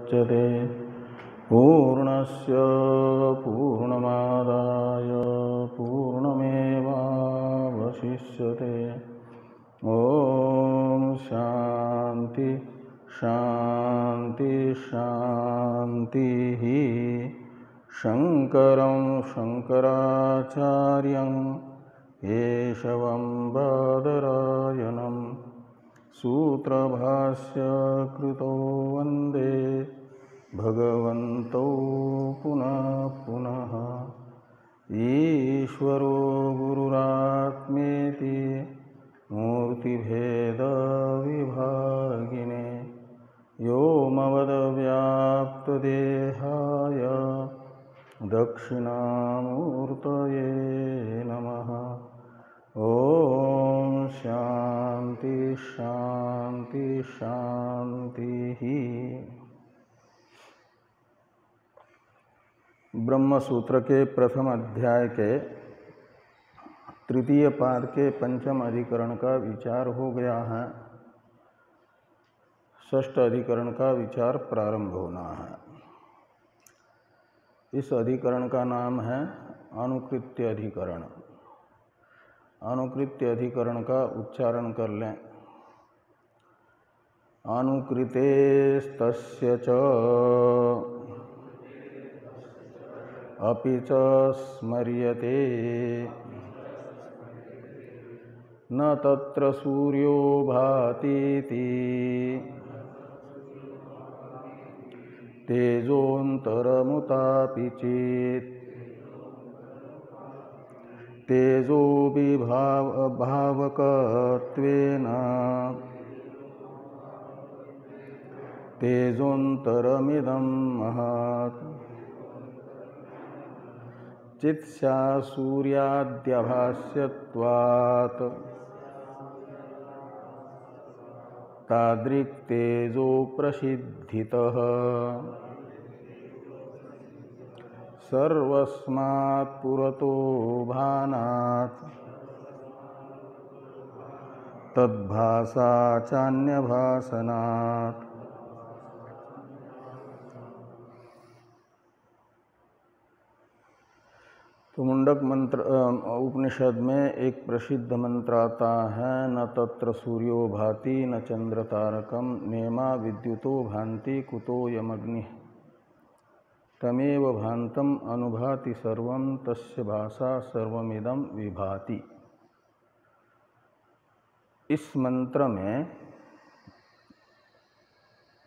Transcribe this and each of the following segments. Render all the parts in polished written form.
मुच्यते पूर्णस्य पूर्णमादाय पूर्णमेवावशिष्यते। ओम शांति शांति शांति। शंकरं शंकराचार्यं केशवं बादरायणं सूत्रभाष्य कृतो वंदे भगवन्तौ पुनः पुनः। ईश्वरो गुरुरात्मेति मूर्तिभेद विभागिने व्योमवद्व्याप्तदेहाय दक्षिणामूर्तये नमः। ओम शांति शांति शांति। ब्रह्म सूत्र के प्रथम अध्याय के तृतीय पाद के पंचम अधिकरण का विचार हो गया है। षष्ठ अधिकरण का विचार प्रारंभ होना है। इस अधिकरण का नाम है अनुकृत्य अधिकरण। अनुकृत्य अधिकरण का उच्चारण कर लें। अनुकृतेस्तस्य च अपि च स्मर्यते न तत्र सूर्यो भातीति तेजोन्तरमुतापि चेत् तेजोविभावकत्वेन तेजोन्तरमिदं महत् चित्स्या सूर्याद्यभास्यत्वात् तादृक् तेजो प्रसिद्धितः सर्वस्मात् पुरतो भानात् तद्भासा चान्यभासनात्। तो मुंडक मंत्र उपनिषद में एक प्रसिद्ध मंत्र आता है, न तत्र सूर्यो भाति न चंद्र तारकम नेमा विद्युतो भांति कुतो यमग्नि तमेव भांतम अनुभाति सर्वं तस्य भासा सर्वमिदं विभाति। इस मंत्र में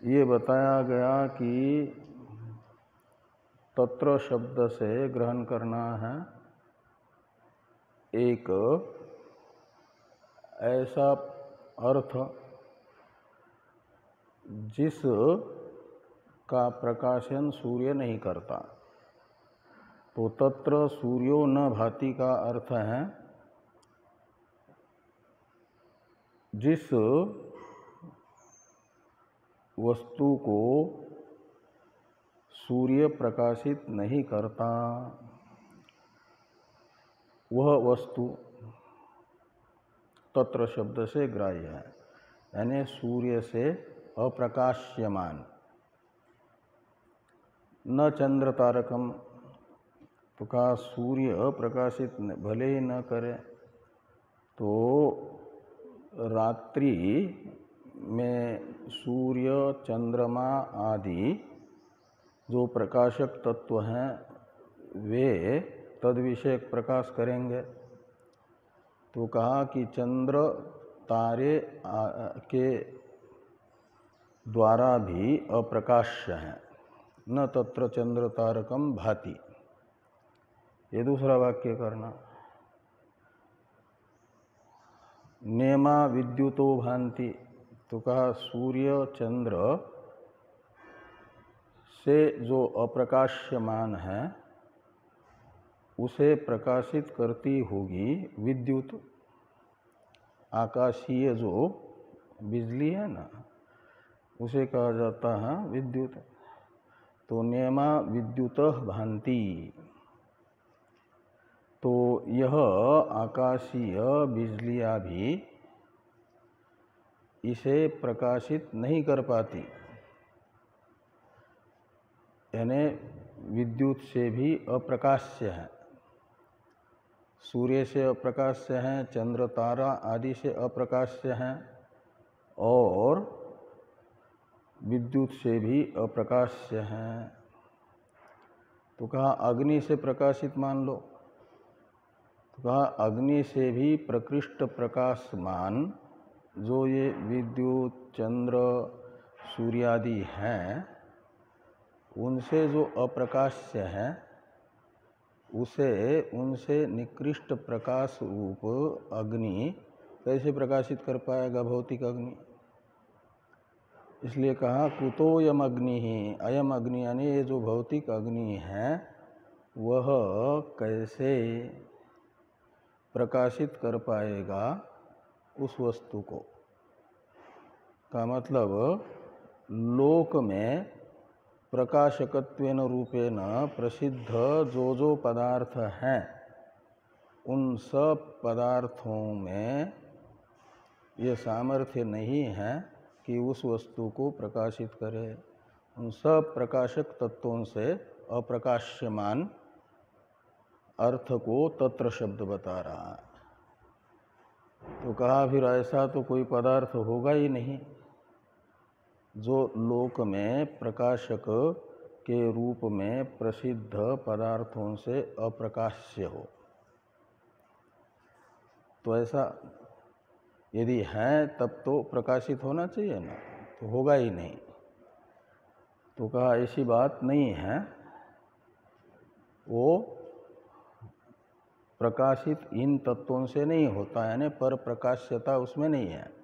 ये बताया गया कि तत्र शब्द से ग्रहण करना है एक ऐसा अर्थ जिस का प्रकाशन सूर्य नहीं करता। तो तत्र सूर्यो न भाति का अर्थ है जिस वस्तु को सूर्य प्रकाशित नहीं करता वह वस्तु तत्र शब्द से ग्राह्य है, यानी सूर्य से अप्रकाश्यमान। न चंद्र तारकम तो कहा सूर्य प्रकाशित भले ही न करे तो रात्रि में सूर्य चंद्रमा आदि जो प्रकाशक तत्व हैं वे तद विषयक प्रकाश करेंगे। तो कहा कि चंद्र तारे के द्वारा भी अप्रकाश्य हैं। न तत्र चंद्र तारकम भाति, ये दूसरा वाक्य करना। नेमा विद्युतो भांति तो कहा सूर्य चंद्र से जो अप्रकाश्यमान है उसे प्रकाशित करती होगी विद्युत, आकाशीय जो बिजली है ना उसे कहा जाता है विद्युत। तो नेमा विद्युतः भांति, तो यह आकाशीय बिजलियाँ भी इसे प्रकाशित नहीं कर पाती। यानी विद्युत से भी अप्रकाश्य है, सूर्य से अप्रकाश्य हैं, चंद्र तारा आदि से अप्रकाश्य हैं, और विद्युत से भी अप्रकाश्य हैं। तो कहा अग्नि से प्रकाशित मान लो, तो कहा अग्नि से भी प्रकृष्ट प्रकाशमान जो ये विद्युत, चंद्र, सूर्य आदि हैं, उनसे जो अप्रकाश्य है उसे उनसे निकृष्ट प्रकाश रूप अग्नि कैसे प्रकाशित कर पाएगा भौतिक अग्नि। इसलिए कहा कुतोयम अग्नि ही, अयम अग्नि यानी ये जो भौतिक अग्नि है वह कैसे प्रकाशित कर पाएगा उस वस्तु को। का मतलब लोक में प्रकाशकत्वेन रूपेण प्रसिद्ध जो पदार्थ हैं उन सब पदार्थों में ये सामर्थ्य नहीं है कि उस वस्तु को प्रकाशित करे। उन सब प्रकाशक तत्वों से अप्रकाश्यमान अर्थ को तत्र शब्द बता रहा है। तो कहा फिर ऐसा तो कोई पदार्थ होगा ही नहीं जो लोक में प्रकाशक के रूप में प्रसिद्ध पदार्थों से अप्रकाश्य हो। तो ऐसा यदि है तब तो प्रकाशित होना चाहिए ना, तो होगा ही नहीं। तो कहा ऐसी बात नहीं है, वो प्रकाशित इन तत्वों से नहीं होता, यानी पर प्रकाश्यता उसमें नहीं है,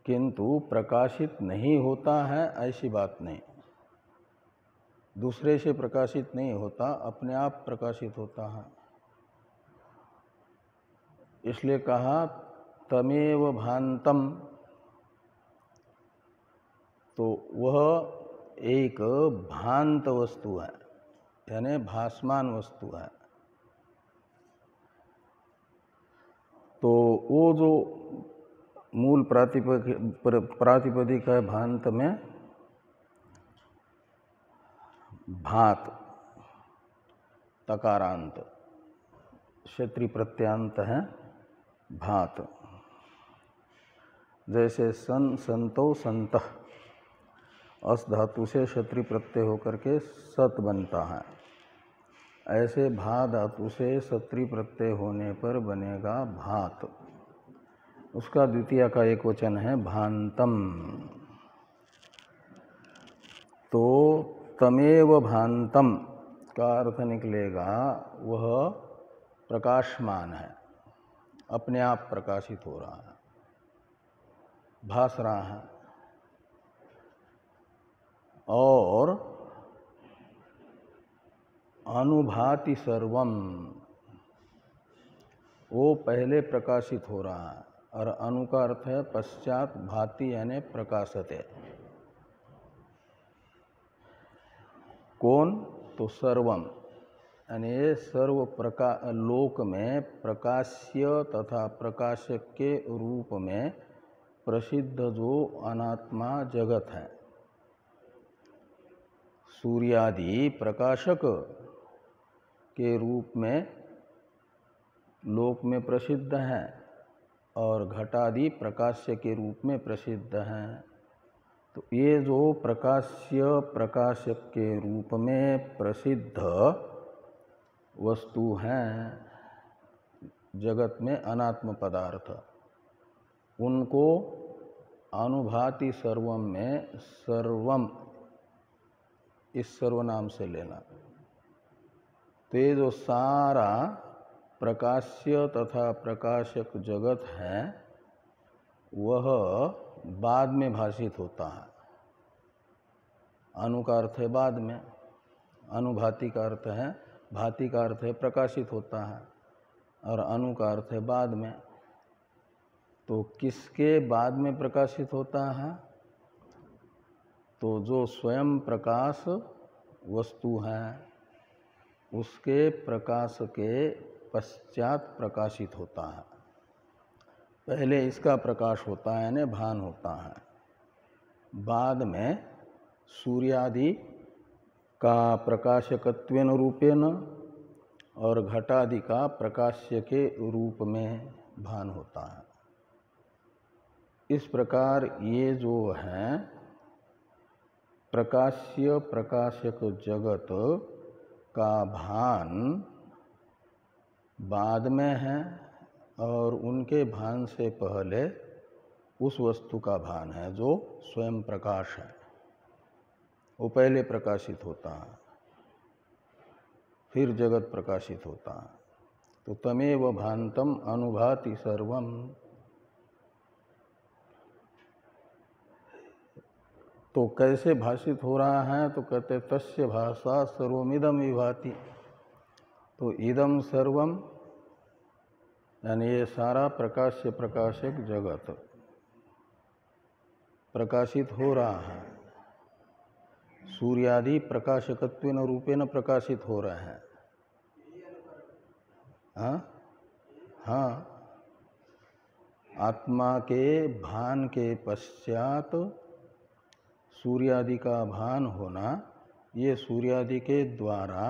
किंतु प्रकाशित नहीं होता है ऐसी बात नहीं। दूसरे से प्रकाशित नहीं होता, अपने आप प्रकाशित होता है। इसलिए कहा तमेव भांतम, तो वह एक भांत वस्तु है, यानी भासमान वस्तु है। तो वो जो मूल प्रातिपदिक है भांत में भात तकारांत, क्षेत्रीय प्रत्यांत है भात। जैसे सन, संतो, संतः अस धातु से क्षत्रिय प्रत्यय होकर के सत बनता है, ऐसे भा धातु से क्षत्रिय प्रत्यय होने पर बनेगा भात। उसका द्वितीय का एक वचन है भांतम। तो तमेव भांतम का अर्थ निकलेगा वह प्रकाशमान है, अपने आप प्रकाशित हो रहा है, भास रहा है। और अनुभाति सर्वम, वो पहले प्रकाशित हो रहा है, और अनु का अर्थ है पश्चात, भाति यानी प्रकाशते। कौन? तो सर्वम, यानी सर्व लोक में प्रकाश्य तथा प्रकाशक के रूप में प्रसिद्ध जो अनात्मा जगत है, सूर्यादि प्रकाशक के रूप में लोक में प्रसिद्ध हैं और घटादि प्रकाश्य के रूप में प्रसिद्ध हैं। तो ये जो प्रकाश्य प्रकाशक के रूप में प्रसिद्ध वस्तु हैं जगत में अनात्म पदार्थ, उनको अनुभाति सर्वम में सर्वम इस सर्वनाम से लेना। तो ये जो सारा प्रकाश्य तथा प्रकाशक जगत है वह बाद में भाषित होता है। अनु का अर्थ है बाद में, अनुभाति का अर्थ है, भाति का अर्थ है प्रकाशित होता है, और अनु का अर्थ है बाद में। तो किसके बाद में प्रकाशित होता है? तो जो स्वयं प्रकाश वस्तु है उसके प्रकाश के पश्चात प्रकाशित होता है। पहले इसका प्रकाश होता है यानी भान होता है, बाद में सूर्यादि का प्रकाशकत्वेन रूपेण और घटादि का प्रकाश्य के रूप में भान होता है। इस प्रकार ये जो है प्रकाश्य प्रकाशक जगत का भान बाद में है और उनके भान से पहले उस वस्तु का भान है जो स्वयं प्रकाश है, वो पहले प्रकाशित होता है, फिर जगत प्रकाशित होता है। तो तमेव भान्तम अनुभाति सर्वम। तो कैसे भाषित हो रहा है? तो कहते तस्य भाषा सर्वमिदम विभाति। तो इदम सर्वम यानी ये सारा प्रकाश्य प्रकाशक जगत प्रकाशित हो रहा है, सूर्यादि प्रकाशकत्वेन रूपेण प्रकाशित हो रहे हैं। हाँ, आत्मा के भान के पश्चात सूर्यादि का भान होना, ये सूर्यादि के द्वारा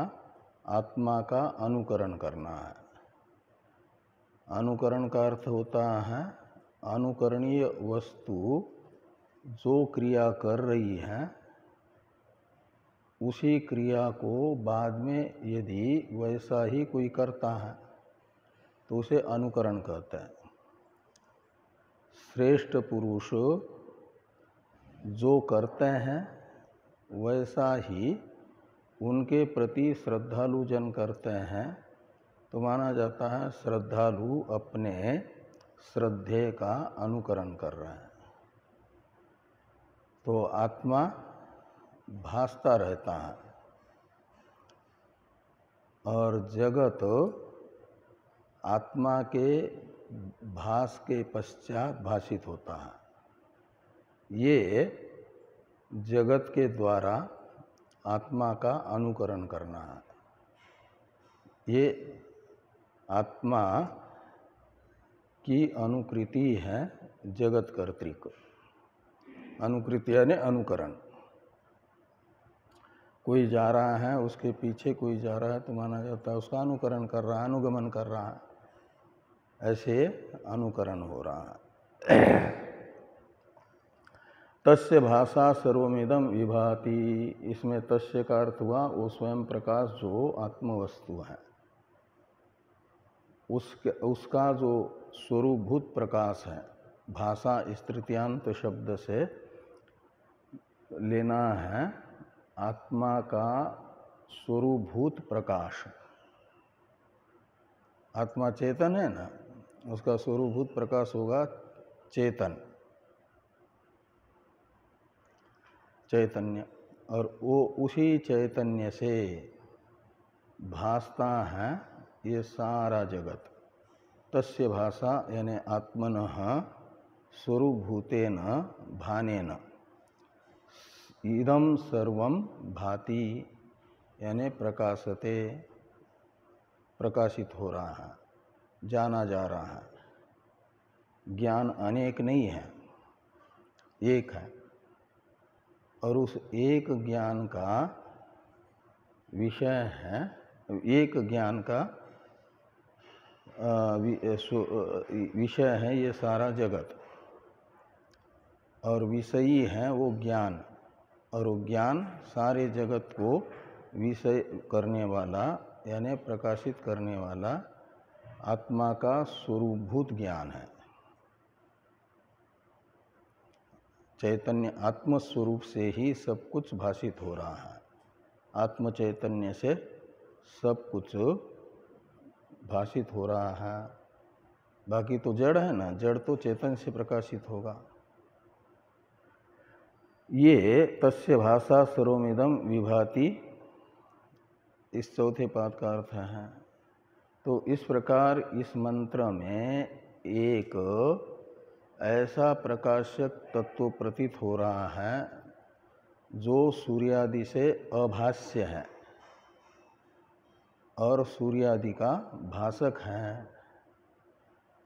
आत्मा का अनुकरण करना है। अनुकरण का अर्थ होता है अनुकरणीय वस्तु जो क्रिया कर रही है उसी क्रिया को बाद में यदि वैसा ही कोई करता है तो उसे अनुकरण कहते हैं। श्रेष्ठ पुरुष जो करते हैं वैसा ही उनके प्रति श्रद्धालु जन करते हैं तो माना जाता है श्रद्धालु अपने श्रद्धेय का अनुकरण कर रहे हैं। तो आत्मा भासता रहता है और जगत आत्मा के भास के पश्चात भाषित होता है। ये जगत के द्वारा आत्मा का अनुकरण करना है। ये आत्मा की अनुकृति है जगत कर्तृक। अनुकृति यानी अनुकरण। कोई जा रहा है उसके पीछे कोई जा रहा है तो माना जाता है उसका अनुकरण कर रहा है, अनुगमन कर रहा है, ऐसे अनुकरण हो रहा है। तस्य भाषा सर्वमिदं विभाति। इसमें तस्य का अर्थ हुआ वो स्वयं प्रकाश जो आत्मवस्तु है, उसका जो स्वरूपभूत प्रकाश है। भाषा इस तृतीयांत शब्द से लेना है आत्मा का स्वरूपभूत प्रकाश। आत्मा चेतन है ना, उसका स्वरूपभूत प्रकाश होगा चेतन, चैतन्य। और वो उसी चैतन्य से भासता है ये सारा जगत। तस्य भाषा यानी आत्मनः स्वरूपभूतेन भानेन इदं सर्वं भाति यानी प्रकाशते, प्रकाशित हो रहा है, जाना जा रहा है। ज्ञान अनेक नहीं है, एक है और उस एक ज्ञान का विषय है, एक ज्ञान का विषय है ये सारा जगत और विषयी है वो ज्ञान। और वो ज्ञान सारे जगत को विषय करने वाला यानी प्रकाशित करने वाला आत्मा का स्वरूपभूत ज्ञान है। चैतन्य आत्मस्वरूप से ही सब कुछ भाषित हो रहा है। आत्म चैतन्य से सब कुछ भाषित हो रहा है। बाकी तो जड़ है ना, जड़ तो चेतन से प्रकाशित होगा। ये तस्य भाषा सर्वमिदं विभाति इस चौथे पाद का अर्थ है। तो इस प्रकार इस मंत्र में एक ऐसा प्रकाशक तत्व प्रतीत हो रहा है जो सूर्यादि से अभास्य है और सूर्यादि का भासक है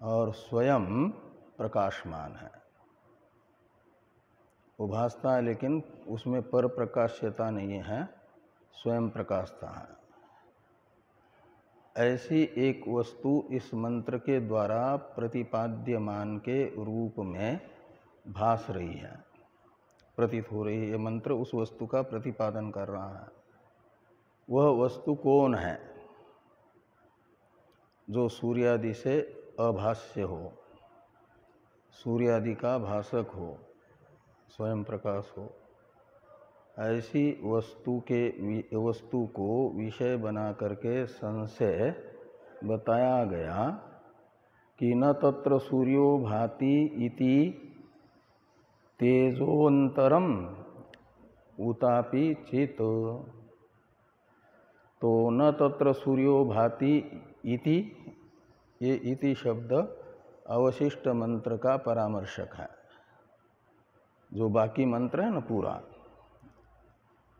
और स्वयं प्रकाशमान है। वो भासता है लेकिन उसमें पर प्रकाश्यता नहीं है, स्वयं प्रकाशता है। ऐसी एक वस्तु इस मंत्र के द्वारा प्रतिपाद्यमान के रूप में भास रही है, प्रतीत हो रही है। यह मंत्र उस वस्तु का प्रतिपादन कर रहा है। वह वस्तु कौन है? जो सूर्यादि से अभास्य हो, सूर्यादि का भाषक हो, स्वयं प्रकाश हो। ऐसी वस्तु को विषय बना करके संशय बताया गया कि न तत्र सूर्यो भाति इति तेजोंतरम उतापि चित। तो न तत्र सूर्यो भाति इति, ये इति शब्द अवशिष्ट मंत्र का परामर्शक है। जो बाकी मंत्र है ना पूरा,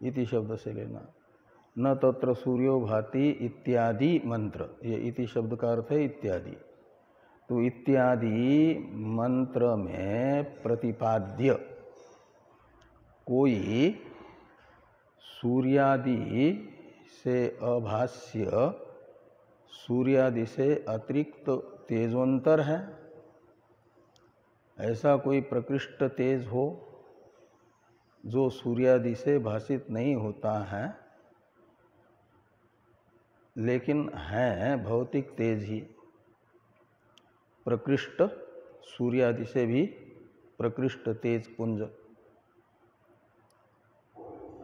इति शब्द से लेना। न तत्र सूर्यो भाति इत्यादि मंत्र, ये इति शब्द का अर्थ है इत्यादि। तो इत्यादि मंत्र में प्रतिपाद्य कोई सूर्यादि से अभास्य, सूर्यादि से अतिरिक्त तेजोंतर है, ऐसा कोई प्रकृष्ट तेज हो जो सूर्यादि से भाषित नहीं होता है, लेकिन है भौतिक तेज ही, प्रकृष्ट, सूर्यादि से भी प्रकृष्ट तेज पुंज।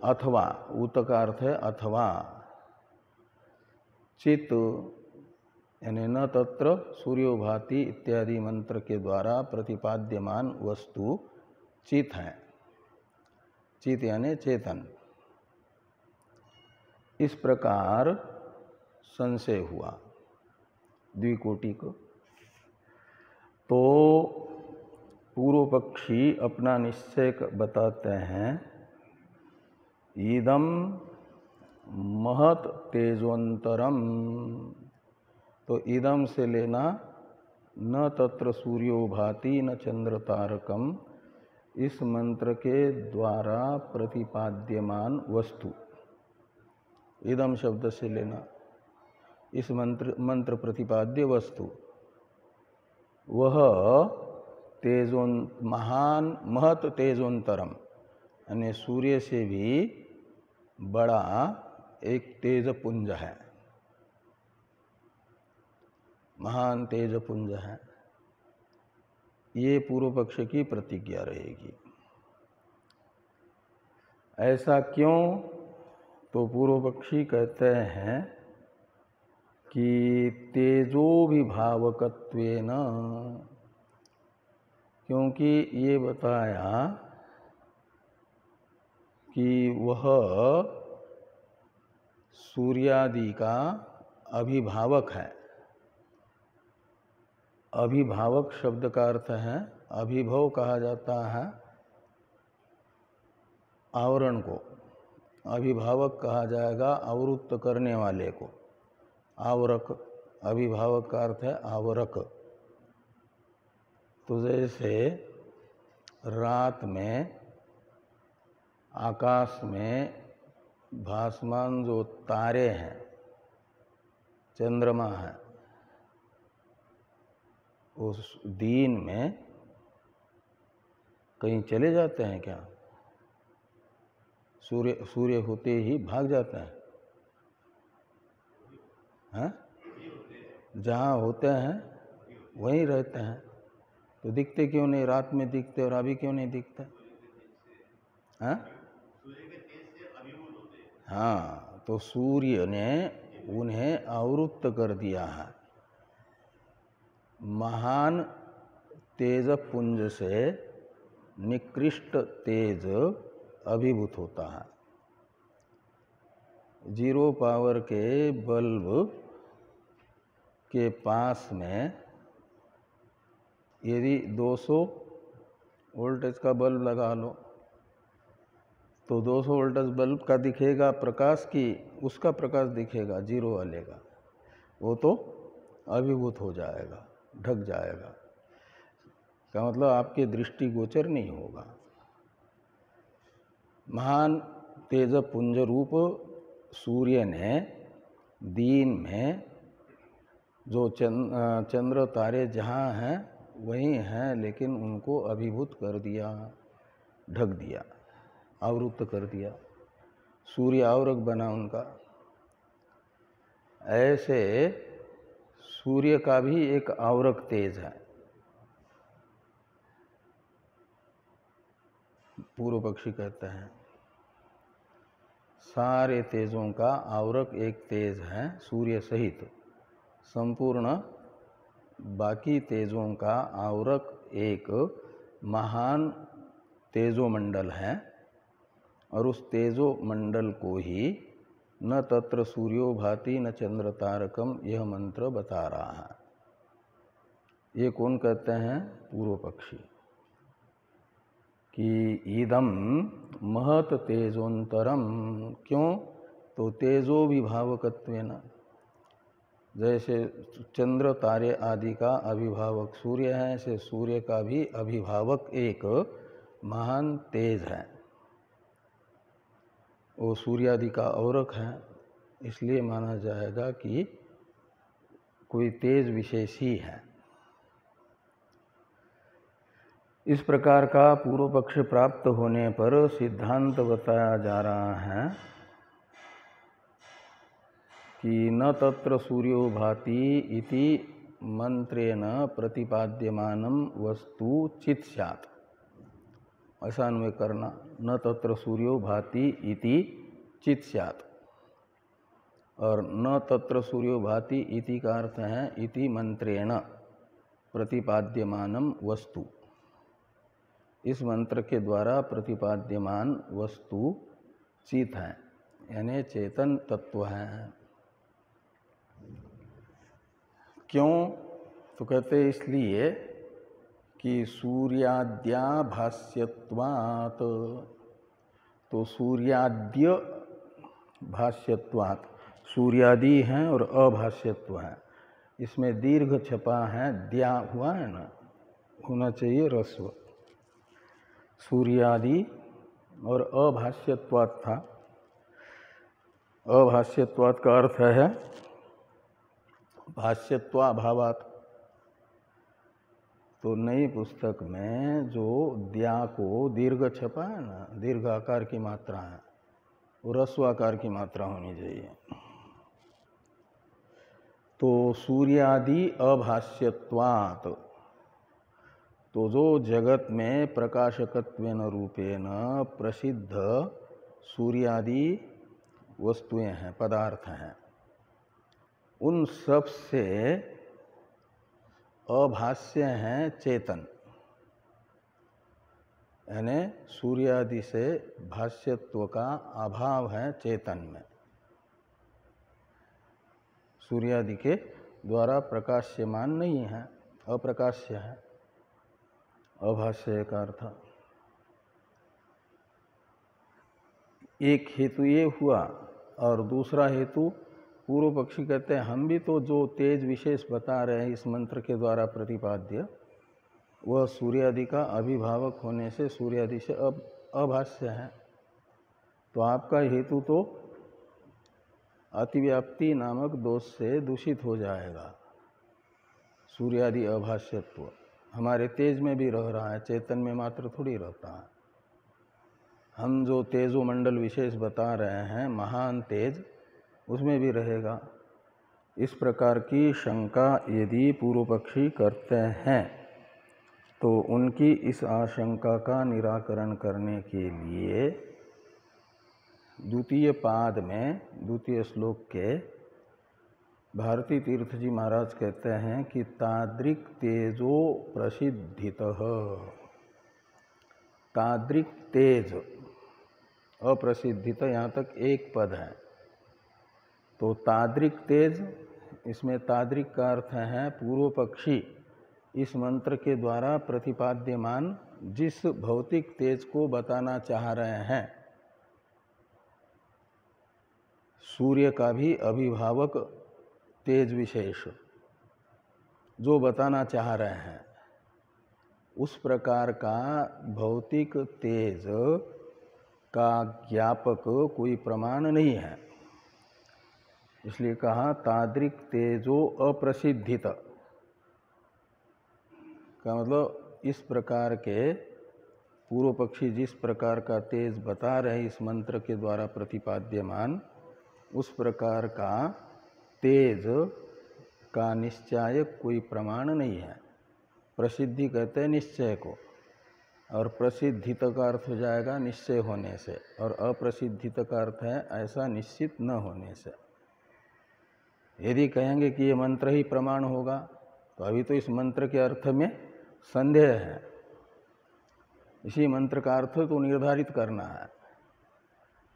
अथवा, उत का अर्थ है अथवा, चित यानी न तत्र सूर्यो भाति इत्यादि मंत्र के द्वारा प्रतिपाद्यमान वस्तु चित है। चित यानी चेतन। इस प्रकार संशय हुआ द्विकोटि को। तो पूर्व पक्षी अपना निश्चय बताते हैं, इदम महत तेजोंतरम। तो इदम से लेना न तत्र सूर्यो भाति न चंद्र तारकम, इस मंत्र के द्वारा प्रतिपाद्यमान वस्तु, इदम शब्द से लेना इस मंत्र प्रतिपाद्य वस्तु, वह महान महत तेजोंतरम यानी सूर्य से भी बड़ा एक तेज पुंज है, महान तेज पुंज है। ये पूर्व पक्ष की प्रतिज्ञा रहेगी। ऐसा क्यों? तो पूर्व पक्षी कहते हैं कि तेजोभिभावकत्वेन, क्योंकि ये बताया कि वह सूर्यादि का अभिभावक है। अभिभावक शब्द का अर्थ है, अभिभव कहा जाता है आवरण को, अभिभावक कहा जाएगा आवृत्त करने वाले को। आवरक, अभिभावक का अर्थ है आवरक। तो जैसे रात में आकाश में भासमान जो तारे हैं, चंद्रमा है, उस दिन में कहीं चले जाते हैं क्या? सूर्य होते ही भाग जाते हैं? हैं? जहाँ होते हैं वहीं रहते हैं। तो दिखते क्यों नहीं? रात में दिखते और अभी क्यों नहीं दिखते? हैं? हाँ, तो सूर्य ने उन्हें आवृत्त कर दिया है। महान तेज पुंज से निकृष्ट तेज अभिभूत होता है। 0 पावर के बल्ब के पास में यदि 200 वोल्टेज का बल्ब लगा लो, तो 200 वोल्टेज बल्ब का दिखेगा प्रकाश की, उसका प्रकाश दिखेगा 0 वाले का, वो तो अभिभूत हो जाएगा, ढक जाएगा। का मतलब आपके दृष्टि गोचर नहीं होगा। महान तेज पुंज रूप सूर्य ने दिन में जो चंद्र तारे जहाँ हैं वहीं हैं, लेकिन उनको अभिभूत कर दिया, ढक दिया, आवृत कर दिया, सूर्य आवरक बना उनका। ऐसे सूर्य का भी एक आवरक तेज है। पूर्व पक्षी कहते हैं सारे तेजों का आवरक एक तेज है सूर्य सहित। संपूर्ण बाकी तेजों का आवरक एक महान तेजोमंडल है, और उस तेजोमंडल को ही न तत्र सूर्यो भाति न चंद्र तारकम यह मंत्र बता रहा है। ये कौन कहते हैं? पूर्व पक्षी। कि इदम महत तेजोंतरम, क्यों? तो तेजो विभावकत्वेन, जैसे चंद्र तारे आदि का अभिभावक सूर्य है, ऐसे सूर्य का भी अभिभावक एक महान तेज है, वो सूर्यादि का औरक है। इसलिए माना जाएगा कि कोई तेज विशेष ही है। इस प्रकार का पूर्व पक्ष प्राप्त होने पर सिद्धांत बताया जा रहा है कि न तत्र सूर्यो भाति इति मंत्रेण प्रतिपाद्यमानं वस्तु चित् स्यात्। ऐसा अन्वय करना, न तत्र सूर्यो भाति इति चित् स्यात्। और न तत्र सूर्यो भाति इति का अर्थ है इति मंत्रेण प्रतिपाद्यमानं वस्तु। इस मंत्र के द्वारा प्रतिपाद्यमान वस्तु चित है, यानी चेतन तत्व है। क्यों? तो कहते इसलिए कि सूर्याद्या भाष्यत्वात्, तो सूर्याद्य भाष्यत्वात्, सूर्यादि हैं और अभाष्यत्व है, इसमें दीर्घ छपा है, द्या हुआ है ना, होना चाहिए रस्व। सूर्यादि और अभाष्यत्वात् था। अभाष्यत्वात् का अर्थ है भाष्यत्वाभावात्। तो नई पुस्तक में जो द्या को दीर्घ छपा है ना, दीर्घ आकार की मात्रा है, वो रस्व आकार की मात्रा होनी चाहिए। तो सूर्यादि अभाष्यत्वात्, तो जो जगत में प्रकाशकत्वेन रूपेण प्रसिद्ध सूर्यादि वस्तुएं हैं, पदार्थ हैं, उन सब से अभाष्य हैं चेतन, यानी सूर्यादि से भाष्यत्व का अभाव है चेतन में। सूर्यादि के द्वारा प्रकाश्यमान नहीं है, अप्रकाश्य है, अभाष्य का अर्थ। एक हेतु ये हुआ, और दूसरा हेतु पूर्व पक्षी कहते हैं हम भी तो जो तेज विशेष बता रहे हैं इस मंत्र के द्वारा प्रतिपाद्य, वह सूर्यादि का अभिभावक होने से सूर्यादि से अभाष्य है। तो आपका हेतु तो अतिव्याप्ति नामक दोष से दूषित हो जाएगा। सूर्यादि अभाष्यत्व हमारे तेज में भी रह रहा है, चेतन में मात्र थोड़ी रहता है। हम जो तेजोमंडल विशेष बता रहे हैं, महान तेज, उसमें भी रहेगा। इस प्रकार की शंका यदि पूर्व पक्षी करते हैं तो उनकी इस आशंका का निराकरण करने के लिए द्वितीय पाद में, द्वितीय श्लोक के भारती तीर्थ जी महाराज कहते हैं कि तादृक् तेजो प्रसिद्धितः। तादृक् तेज, अप्रसिद्धित, यहाँ तक एक पद है। तो तादृक् तेज, इसमें तादृक् का अर्थ है पूर्व पक्षी इस मंत्र के द्वारा प्रतिपाद्यमान जिस भौतिक तेज को बताना चाह रहे हैं, सूर्य का भी अभिभावक तेज विशेष जो बताना चाह रहे हैं, उस प्रकार का भौतिक तेज का ज्ञापक कोई प्रमाण नहीं है। इसलिए कहा तादृक् तेजो अप्रसिद्धित, का मतलब इस प्रकार के पूर्व पक्षी जिस प्रकार का तेज बता रहे इस मंत्र के द्वारा प्रतिपाद्यमान, उस प्रकार का तेज का निश्चायक कोई प्रमाण नहीं है। प्रसिद्धि कहते हैं निश्चय को, और प्रसिद्धित का अर्थ हो जाएगा निश्चय होने से, और अप्रसिद्धित का अर्थ है ऐसा निश्चित न होने से। यदि कहेंगे कि ये मंत्र ही प्रमाण होगा तो अभी तो इस मंत्र के अर्थ में संदेह है, इसी मंत्र का अर्थ तो निर्धारित करना है।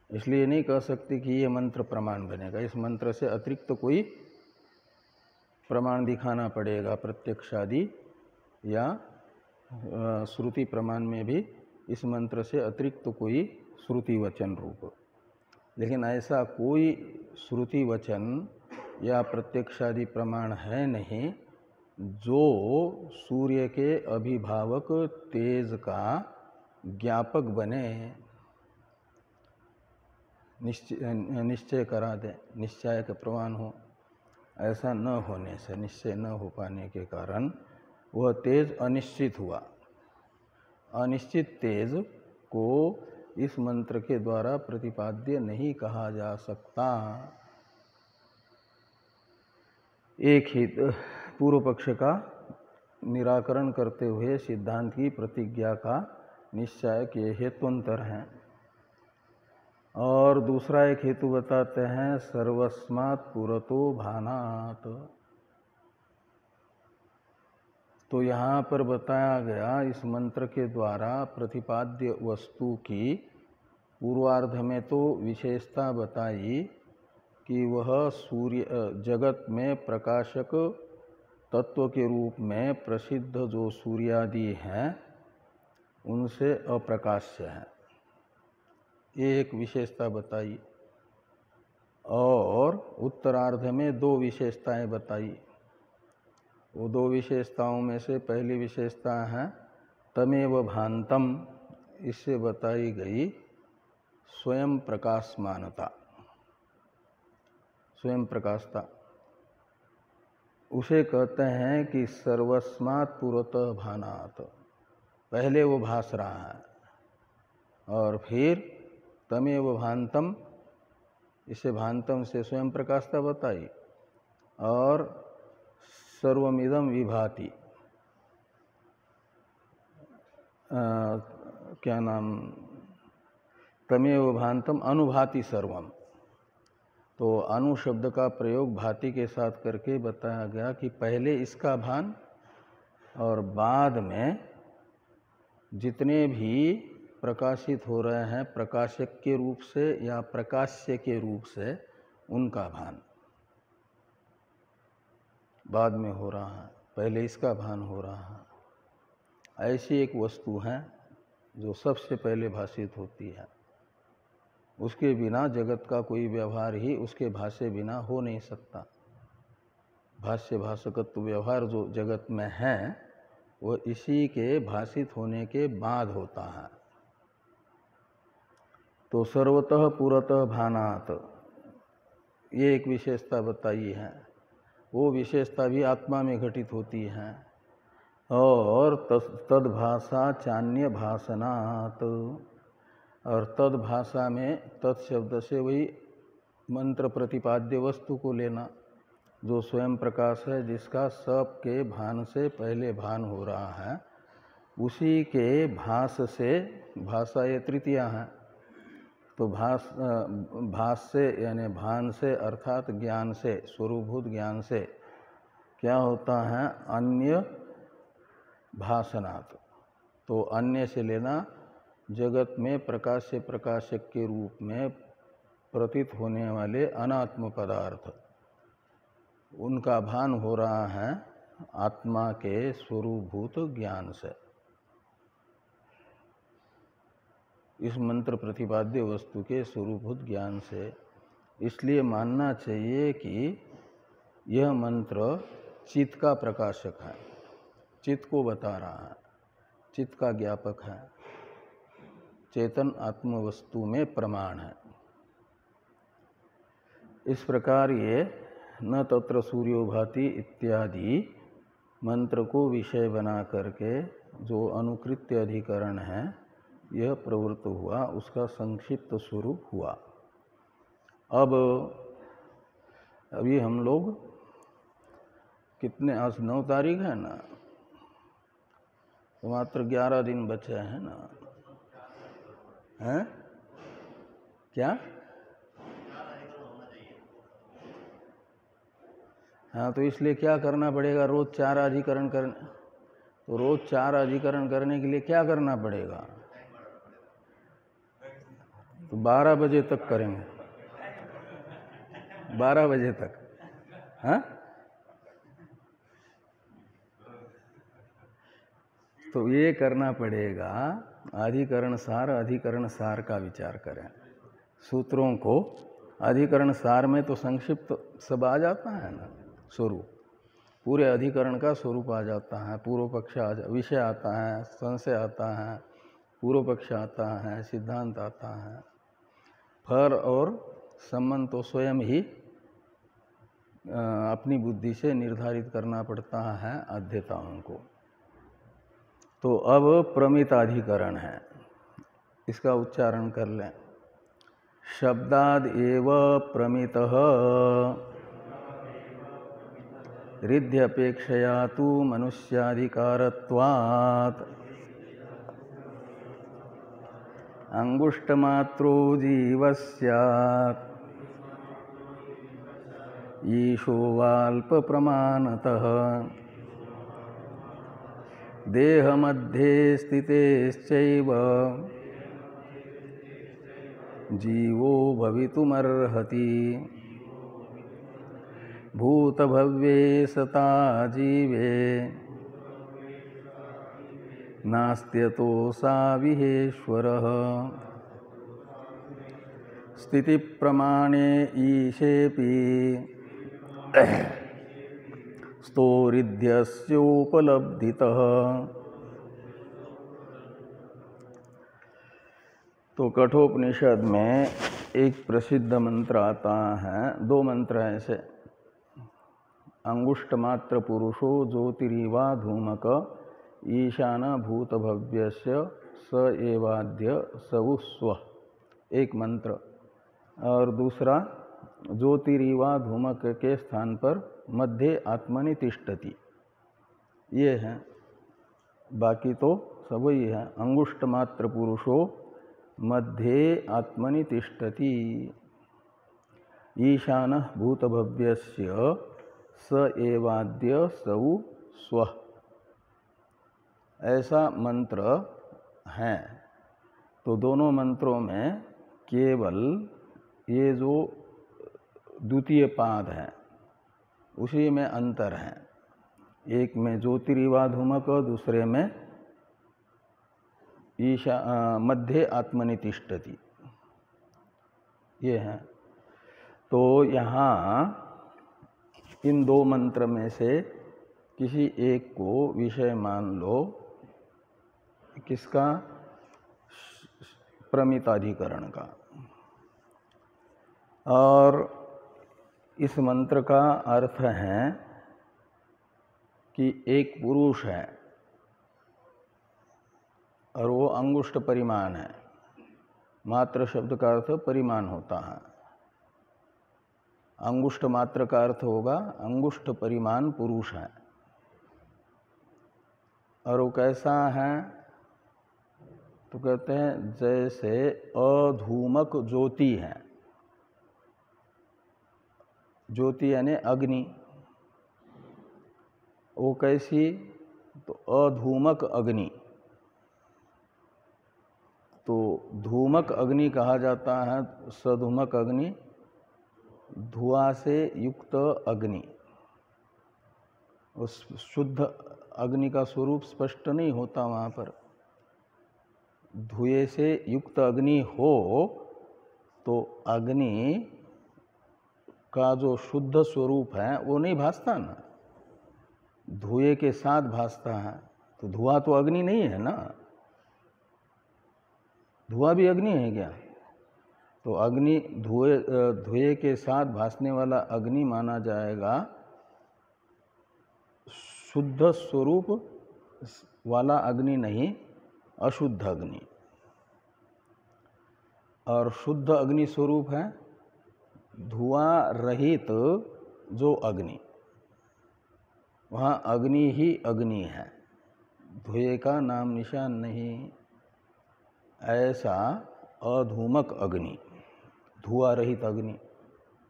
इसलिए नहीं कह सकते कि ये मंत्र प्रमाण बनेगा, इस मंत्र से अतिरिक्त तो कोई प्रमाण दिखाना पड़ेगा, प्रत्यक्षादि या श्रुति प्रमाण में भी इस मंत्र से अतिरिक्त तो कोई श्रुति वचन रूप। लेकिन ऐसा कोई श्रुति वचन या प्रत्यक्षादि प्रमाण है नहीं जो सूर्य के अभिभावक तेज का ज्ञापक बने, निश्चय करा दे, निश्चय का प्रमाण हो। ऐसा न होने से, निश्चय न हो पाने के कारण वह तेज अनिश्चित हुआ। अनिश्चित तेज को इस मंत्र के द्वारा प्रतिपाद्य नहीं कहा जा सकता। एक ही पूर्व पक्ष का निराकरण करते हुए सिद्धांत की प्रतिज्ञा का निश्चय के हेतुअंतर हैं। और दूसरा एक हेतु बताते हैं सर्वस्मात् पुरतो भानात्। तो यहाँ पर बताया गया इस मंत्र के द्वारा प्रतिपाद्य वस्तु की पूर्वार्ध में तो विशेषता बताई कि वह सूर्य जगत में प्रकाशक तत्व के रूप में प्रसिद्ध जो सूर्यादि हैं उनसे अप्रकाश्य है, ये एक विशेषता बताई। और उत्तरार्ध में दो विशेषताएं बताई। वो दो विशेषताओं में से पहली विशेषता है तमेव भान्तम, इससे बताई गई स्वयं प्रकाशमानता, स्वयं प्रकाशता। उसे कहते हैं कि सर्वस्मात् पुरतः भानात्, पहले वो भास रहा है, और फिर तमेव भान्तम, इसे भान्तम से स्वयं प्रकाशता बताई। और सर्वमिदं विभाति, क्या नाम, तमेव भान्तम अनुभाति सर्वम। तो अनु शब्द का प्रयोग भाति के साथ करके बताया गया कि पहले इसका भान और बाद में जितने भी प्रकाशित हो रहे हैं प्रकाशक के रूप से या प्रकाश्य के रूप से, उनका भान बाद में हो रहा है, पहले इसका भान हो रहा है। ऐसी एक वस्तु है जो सबसे पहले भाषित होती है, उसके बिना जगत का कोई व्यवहार ही उसके भाष्य बिना हो नहीं सकता। भाष्य भाषकत्व व्यवहार जो जगत में है वो इसी के भाषित होने के बाद होता है। तो सर्वतः पुरतः भानात्, ये एक विशेषता बताई है। वो विशेषता भी आत्मा में घटित होती है। और तद्भाषा चान्य भाषणात्, और तद्भाषा में तत्शब्द से वही मंत्र प्रतिपाद्य वस्तु को लेना जो स्वयं प्रकाश है, जिसका सब के भान से पहले भान हो रहा है, उसी के भास से, भाषा ये तृतीया है, तो भास से यानी भान से अर्थात ज्ञान से, स्वरूपभूत ज्ञान से क्या होता है, अन्य भाषणात्। तो अन्य से लेना जगत में प्रकाश से प्रकाशक के रूप में प्रतीत होने वाले अनात्म पदार्थ, उनका भान हो रहा है आत्मा के स्वरूपभूत ज्ञान से। इस मंत्र प्रतिपाद्य वस्तु के स्वरूपभूत ज्ञान से। इसलिए मानना चाहिए कि यह मंत्र चित्त का प्रकाशक है, चित्त को बता रहा है, चित्त का ज्ञापक है, चेतन आत्म वस्तु में प्रमाण है। इस प्रकार ये न तत्र सूर्यो भाति इत्यादि मंत्र को विषय बना करके जो अनुकृत्य अधिकरण है यह प्रवृत्त हुआ, उसका संक्षिप्त स्वरूप हुआ। अब अभी हम लोग कितने, आज 9 तारीख है ना, तो मात्र 11 दिन बचे हैं ना, हैं क्या? हाँ, तो इसलिए क्या करना पड़ेगा, रोज 4 अधिकरण करने, तो रोज 4 अधिकरण करने के लिए क्या करना पड़ेगा, तो 12 बजे तक करेंगे, 12 बजे तक। हाँ, तो ये करना पड़ेगा, अधिकरण सार का विचार करें। सूत्रों को अधिकरण सार में तो संक्षिप्त सब आ जाता है ना, स्वरूप पूरे अधिकरण का स्वरूप आ जाता है, पूर्व पक्ष विषय आता है, संशय आता है, पूर्व पक्ष आता है, सिद्धांत आता है, फल और संबंध तो स्वयं ही अपनी बुद्धि से निर्धारित करना पड़ता है अध्येताओं को। तो अब प्रमिताधिकरण है, इसका उच्चारण कर लें। शब्दाद एव प्रमितः रिध्यपेक्षया तु मनुष्याधिकारत्वात् अंगुष्टमात्रो जीवः स्यात् ईशो वाल्पप्रमाणतः देहमध्ये स्थितेश्चैव जीवो भवितुमर्हति। भूतभव्ये सता जीवे नास्त्यतो सा विहेश्वरः। स्थिति प्रमाणे ईशेपि स्तोरिध्यस्योपलब्धितः। तो कठोपनिषद में एक प्रसिद्ध मंत्र आता है, 2 मंत्र हैं ऐसे। अंगुष्ठ मात्र पुरुषो ज्योतिरिवा धूमक ईशान भूतभव्यस्य स एवाद्य सवुस्व, एक मंत्र। और दूसरा ज्योतिरिवा धूमक के स्थान पर मध्य आत्मनि तिष्ठति, ये है। बाकी तो सब वही है। अंगुष्ठ मात्र पुरुषो मध्ये आत्मनि तिष्ठति ईशान भूतभव्यस्य स एवाद्य सौ स्व, ऐसा मंत्र है। तो दोनों मंत्रों में केवल ये जो द्वितीय पाद है उसी में अंतर है। एक में ज्योतिरिवा धूमक, दूसरे में मध्य आत्मनि तिष्ठति, ये है। तो यहाँ इन 2 मंत्र में से किसी एक को विषय मान लो, किसका? प्रमिताधिकरण का। और इस मंत्र का अर्थ है कि एक पुरुष है और वो अंगुष्ठ परिमाण है। मात्र शब्द का अर्थ परिमाण होता है, अंगुष्ठ मात्र का अर्थ होगा अंगुष्ठ परिमाण पुरुष है। और वो कैसा है? तो कहते हैं जैसे अधूमक ज्योति है। ज्योति यानी अग्नि, वो कैसी? तो अधूमक अग्नि। तो धूमक अग्नि कहा जाता है, सधूमक अग्नि, धुआं से युक्त अग्नि। उस शुद्ध अग्नि का स्वरूप स्पष्ट नहीं होता वहाँ पर। धुएं से युक्त अग्नि हो तो अग्नि का जो शुद्ध स्वरूप है वो नहीं भासता ना, धुएं के साथ भासता है। तो धुआं तो अग्नि नहीं है ना, धुआं भी अग्नि है क्या? तो अग्नि धुएं के साथ भासने वाला अग्नि माना जाएगा शुद्ध स्वरूप वाला अग्नि नहीं, अशुद्ध अग्नि। और शुद्ध अग्नि स्वरूप है धुआं रहित जो अग्नि, वहाँ अग्नि ही अग्नि है, धुएं का नाम निशान नहीं। ऐसा अधूमक अग्नि, धुआं रहित अग्नि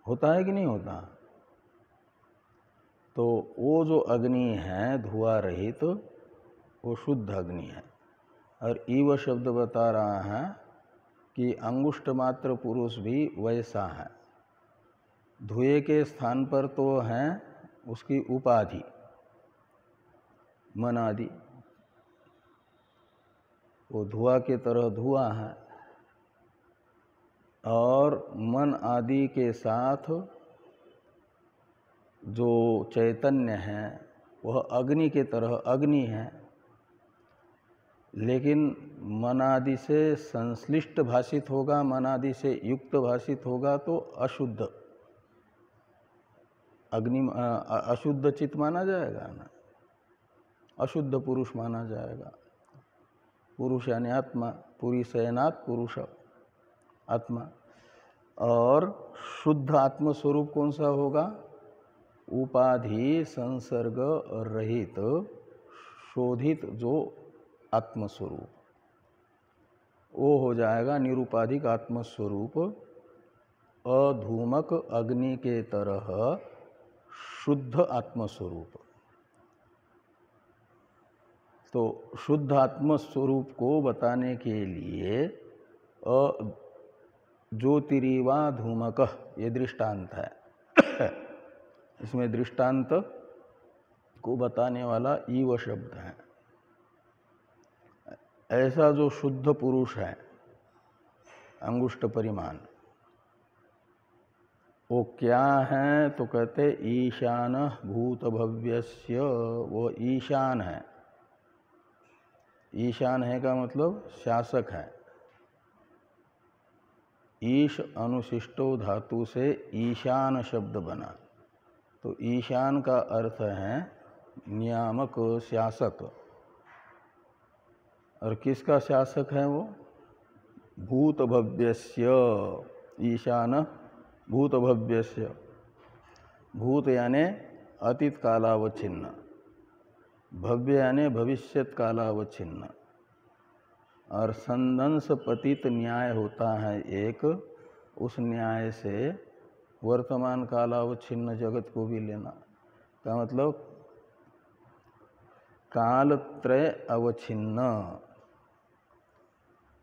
होता है कि नहीं होता? तो वो जो अग्नि है धुआं रहित, वो शुद्ध अग्नि है। और ईव शब्द बता रहा है कि अंगुष्ठ मात्र पुरुष भी वैसा है। धुएं के स्थान पर तो है उसकी उपाधि मन आदि, वो धुआं के तरह धुआं है, और मन आदि के साथ जो चैतन्य है वह अग्नि के तरह अग्नि है, लेकिन मन आदि से संश्लिष्ट भाषित होगा, मन आदि से युक्त भाषित होगा तो अशुद्ध अग्नि, अशुद्ध चित्त माना जाएगा ना, अशुद्ध पुरुष माना जाएगा। पुरुष यानी आत्मा, पूरी शयनात् पुरुष आत्मा। और शुद्ध आत्म स्वरूप कौन सा होगा? उपाधि संसर्ग रहित शोधित जो आत्मस्वरूप, वो हो जाएगा निरुपाधिक आत्मस्वरूप, अधूमक अग्नि के तरह शुद्ध आत्मस्वरूप। तो शुद्ध आत्मस्वरूप को बताने के लिए ज्योतिरीवा धूमक ये दृष्टांत है। इसमें दृष्टांत को बताने वाला ईव शब्द है। ऐसा जो शुद्ध पुरुष है अंगुष्ठ परिमाण, वो क्या है? तो कहते ईशान भूत भव्यस्य, वो ईशान है। ईशान है का मतलब शासक है। ईश अनुशिष्टो धातु से ईशान शब्द बना, तो ईशान का अर्थ है नियामक, शासक। और किसका शासक है वो? भूत भव्यस्य, ईशान भूत भव्यस्य। भूत यानी अतीत कालावच्छिन्न, भव्य यानी भविष्यत कालावच्छिन्न। और संदंश पतित न्याय होता है एक, उस न्याय से वर्तमान कालावच्छिन्न जगत को भी लेना का मतलब कालत्रय अवच्छिन्न,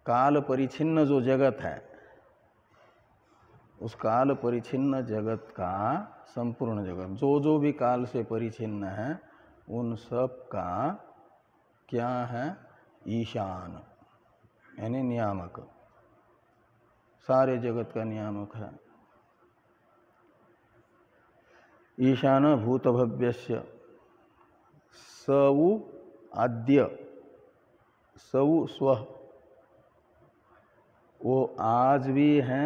काल परिच्छिन्न जो जगत है, उस काल परिच्छिन्न जगत का संपूर्ण जगत जो भी काल से परिच्छिन्न है, उन सब का क्या है? ईशान यानी नियामक, सारे जगत का नियामक है। ईशान भूत भव्यस्य सवु आद्य, सवु स्वः, वो आज भी है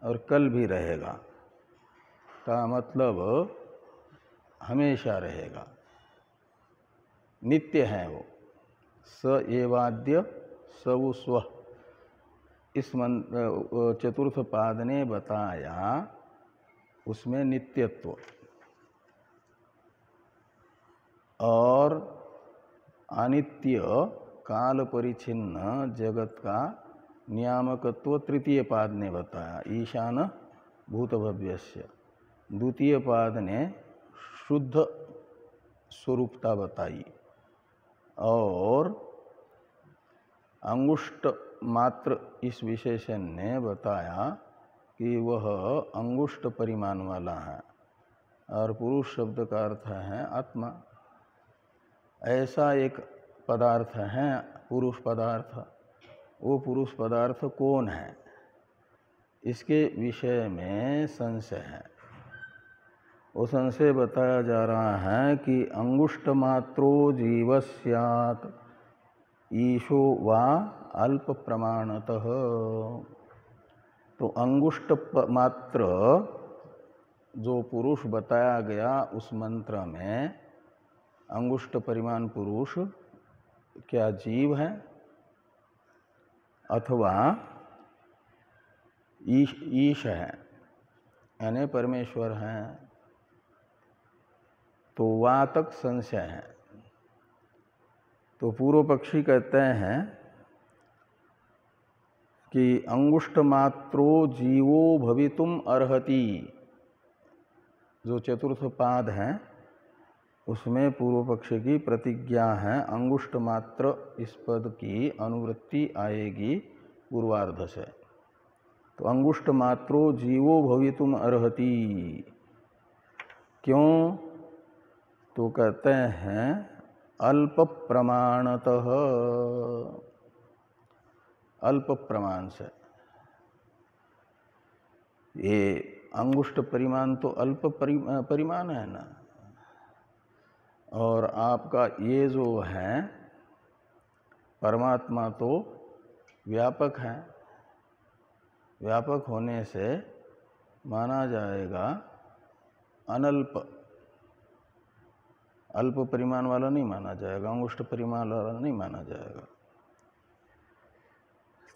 और कल भी रहेगा का मतलब हमेशा रहेगा, नित्य है वो। स एवाद्य सवु स्वः, इस चतुर्थ पाद ने बताया उसमें नित्यत्व। और अनित्य काल परिच्छिन्न जगत का नियामकत्व तृतीय पाद ने बताया, ईशान भूत भव्यस्य। द्वितीय पाद ने शुद्ध स्वरूपता बताई, और अंगुष्ठ मात्र इस विशेषण ने बताया कि वह अंगुष्ठ परिमाण वाला है, और पुरुष शब्द का अर्थ है आत्मा। ऐसा एक पदार्थ है पुरुष पदार्थ, वो पुरुष पदार्थ कौन है, इसके विषय में संशय है। वो संशय बताया जा रहा है कि अंगुष्ठ मात्रो जीव स्यात् ईशो वा अल्प प्रमाणतः। तो अंगुष्ट मात्र जो पुरुष बताया गया उस मंत्र में अंगुष्ट परिमाण पुरुष क्या जीव है अथवा ईश है, यानी परमेश्वर हैं, तो वहाँ तक संशय है। तो पूर्व पक्षी कहते हैं कि अंगुष्ट मात्रो जीवो भवितुम अर्हति, जो चतुर्थ पाद है उसमें पूर्व पक्ष की प्रतिज्ञा है, अंगुष्ट मात्र इस पद की अनुवृत्ति आएगी पूर्वार्ध से। तो अंगुष्ट मात्रो जीवो भवितुम अर्हति, क्यों? तो कहते हैं अल्प प्रमाणतः, अल्प प्रमाण से। ये अंगुष्ट परिमाण तो अल्प परिमाण है ना, और आपका ये जो है परमात्मा तो व्यापक है, व्यापक होने से माना जाएगा अनल्प, अल्प परिमाण वाला नहीं माना जाएगा, अंगुष्ट परिमाण वाला नहीं माना जाएगा।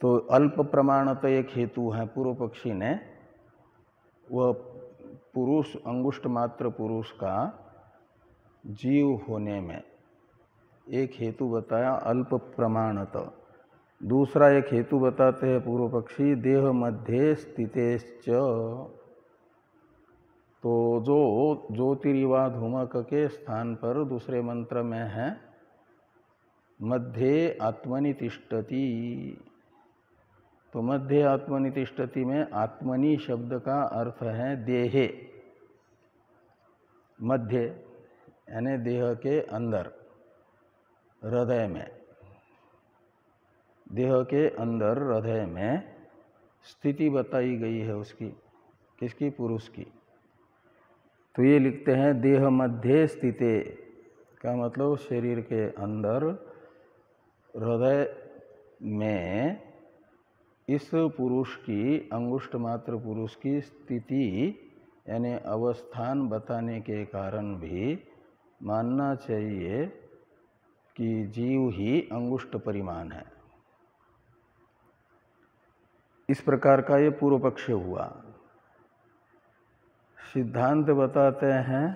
तो अल्प प्रमाणत एक हेतु है पूर्व पक्षी ने, वह पुरुष अंगुष्ट मात्र पुरुष का जीव होने में एक हेतु बताया अल्प प्रमाणत। दूसरा एक हेतु बताते हैं पूर्व पक्षी देह मध्य स्थितेश्च, तो जो ज्योतिरिवा धूमक के स्थान पर दूसरे मंत्र में है मध्य आत्मनि तिष्ठति, तो मध्य आत्मनि तिष्ठति में आत्मनि शब्द का अर्थ है देहे, मध्य यानी देह के अंदर, हृदय में, देह के अंदर हृदय में स्थिति बताई गई है उसकी, किसकी? पुरुष की। तो ये लिखते हैं देह मध्य स्थिते का मतलब शरीर के अंदर हृदय में इस पुरुष की, अंगुष्ट मात्र पुरुष की स्थिति यानी अवस्थान बताने के कारण भी मानना चाहिए कि जीव ही अंगुष्ट परिमाण है। इस प्रकार का ये पूर्व पक्ष हुआ। सिद्धांत बताते हैं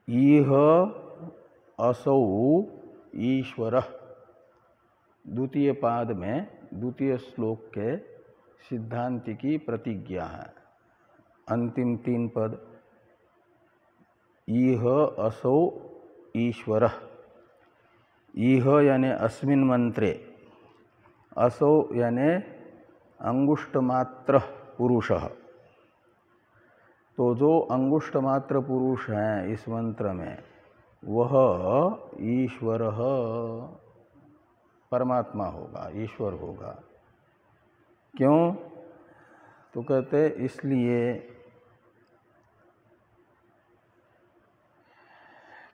इह असौ ईश्वरः, द्वितीय पाद में द्वितीय श्लोक के सिद्धांत की प्रतिज्ञा है, अंतिम तीन पद। इह असौ ईश्वरः, इह यानी अस्मिन् मंत्रे, असौ यानी अंगुष्ट मात्र पुरुषः, तो जो अंगुष्ट मात्र पुरुष हैं इस मंत्र में वह ईश्वरः परमात्मा होगा, ईश्वर होगा। क्यों? तो कहते इसलिए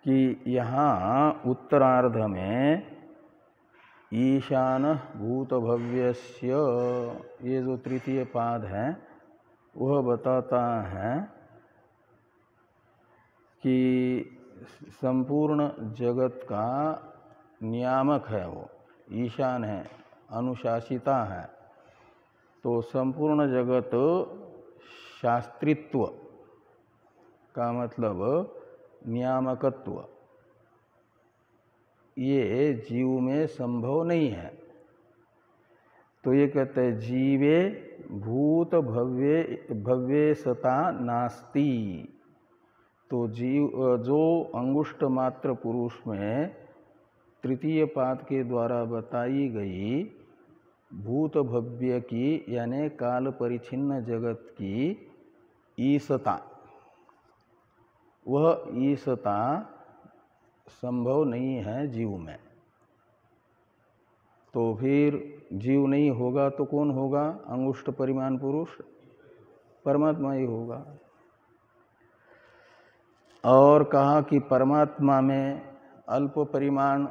कि यहाँ उत्तरार्ध में ईशान भूत भव्यस्य, ये जो तृतीय पाद है वह बताता है कि संपूर्ण जगत का नियामक है, वो ईशान है, अनुशासिता है। तो संपूर्ण जगत शास्त्रित्व का मतलब नियामकत्व, ये जीव में संभव नहीं है। तो ये कहते हैं जीवे भूत भव्येसता नास्ति, तो जीव जो अंगुष्ट मात्र पुरुष में तृतीय पाद के द्वारा बताई गई भूत भव्य की यानी काल परिच्छिन्न जगत की ईसता, वह ईसता संभव नहीं है जीव में। तो फिर जीव नहीं होगा तो कौन होगा? अंगुष्ट परिमाण पुरुष परमात्मा ही होगा। और कहा कि परमात्मा में अल्प परिमाण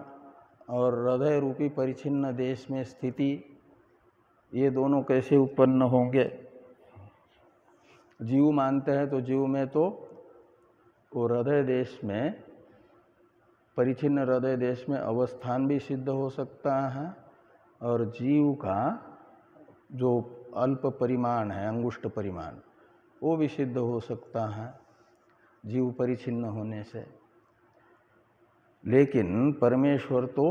और हृदय रूपी परिच्छिन्न देश में स्थिति ये दोनों कैसे उत्पन्न होंगे? जीव मानते हैं तो जीव में तो वो हृदय देश में, परिचिन्न हृदय देश में अवस्थान भी सिद्ध हो सकता है, और जीव का जो अल्प परिमाण है, अंगुष्ठ परिमाण, वो भी सिद्ध हो सकता है जीव परिचिन्न होने से। लेकिन परमेश्वर तो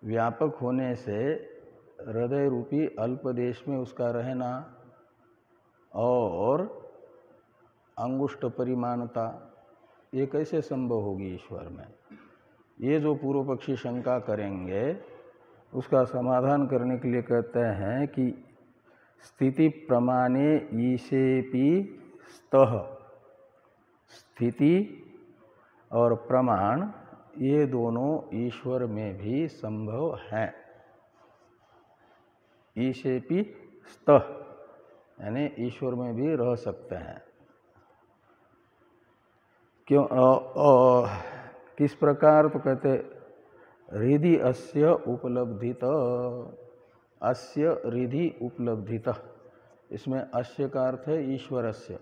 व्यापक होने से हृदय रूपी अल्प देश में उसका रहना और अंगुष्ठ परिमाणता, ये कैसे संभव होगी ईश्वर में? ये जो पूर्व पक्षी शंका करेंगे उसका समाधान करने के लिए कहते हैं कि स्थिति प्रमाणे ईशेपि स्तः, स्थिति और प्रमाण ये दोनों ईश्वर में भी संभव हैं। ईशेपि स्तः यानी ईश्वर में भी रह सकते हैं। क्यों? किस प्रकार? तो कहते हृदि अस्य उपलब्धित, अस्य हृदि उपलब्धित। इसमें अस्य का अर्थ है ईश्वरस्य।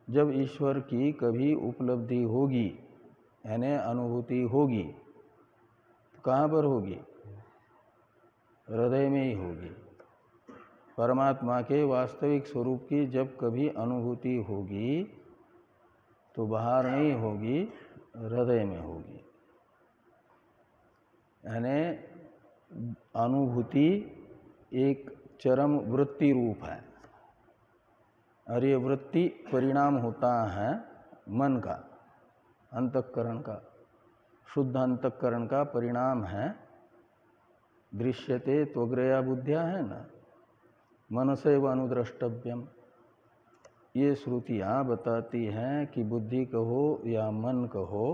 जब ईश्वर की कभी उपलब्धि होगी यानी अनुभूति होगी तो कहाँ पर होगी? हृदय में ही होगी। परमात्मा के वास्तविक स्वरूप की जब कभी अनुभूति होगी तो बाहर नहीं होगी, हृदय में होगी। यानी अनुभूति एक चरम वृत्ति रूप है, और ये वृत्ति परिणाम होता है मन का, अंतःकरण का, शुद्ध अंतःकरण का परिणाम है। दृश्यते त्वग्रया बुद्धिया है ना, मनसैव अनुद्रष्टव्यम। ये श्रुतियाँ बताती हैं कि बुद्धि कहो या मन कहो